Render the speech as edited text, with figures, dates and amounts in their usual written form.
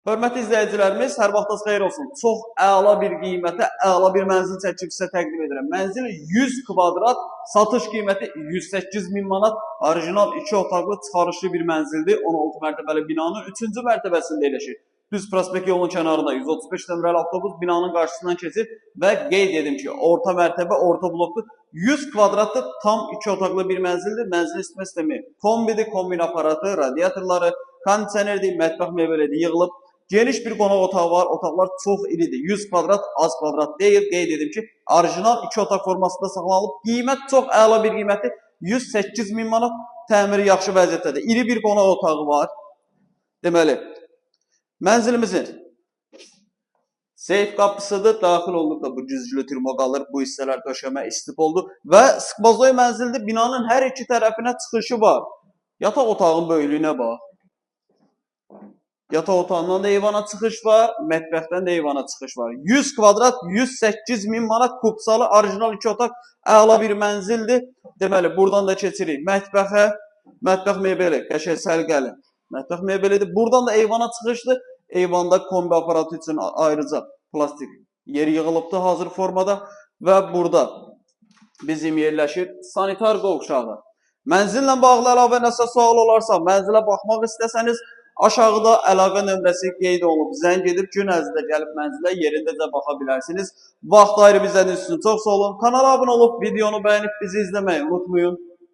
Hörmətli izləyicilərimiz, hər vaxtınız xeyir olsun. Çox əla bir qiymətə, əla bir mənzil çəkib sizə təqdim edirəm. Mənzil 100 kvadrat, satış qiyməti 108 min manat, orijinal 2 otaqlı çıxarışlı bir mənzildir. 16 mərtəbəli binanın 3-cü mərtəbəsində yerləşir. Düz prospekt yolunun kənarında 135 nömrəli avtobus binanın qarşısından keçir və qeyd edim ki, orta mərtəbə, orta bloklu 100 kvadratlı tam 2 otaqlı bir mənzildir. Mənzil isitmə sistemi kombidir, kombin aparatı, radiatorları, kondisionerdir, mətbəx mebelidir, yığılıb. Geniş bir qonaq otağı var. Otaqlar çox iridir. 100 kvadrat az kvadrat deyil. Qeyd edim ki, orijinal 2 otaq formasında saxlanılıb. Qiymət çox əla bir qiymətdir. 108 min manat, təmiri yaxşı vəziyyətdədir. İri bir qonaq otağı var. Deməli, mənzilimizin seyf qapısıdır. Daxil olduqda bu güzgülü termoqalır. Bu hissələr döşəmə istif oldu. Və skvazoy mənzildir. Binanın hər iki tərəfinə çıxışı var. Yataq otağın böyüklüyünə bax. Yataq otağından da eyvana çıxış var, mətbəxdən də eyvana çıxış var. 100 kvadrat, 108 min manat kupsalı, orijinal 2 otaq, əla bir mənzildir. Deməli, buradan da keçirik mətbəxə. Mətbəx mebeli, qəşəng səlqəli mətbəx mebelidir. Buradan da eyvana çıxışdır. Eyvanda kombi aparatı üçün ayrıca plastik yer yığılıbdır hazır formada. Və burada bizim yerləşir sanitar qovşağı. Mənzillə bağlı əlavə nəsə sual olarsa, mənzilə baxmaq istəsəniz, aşağıda əlaqə nömrəsi qeyd olunub. Zəng edib gün ərzində gəlib mənzilə yerindəcə baxa bilərsiniz. Vaxt ayırıb izlədiyiniz üçün çox sağ olun. Kanala abunə olub, videonu bəyənib bizi izləməyi unutmayın.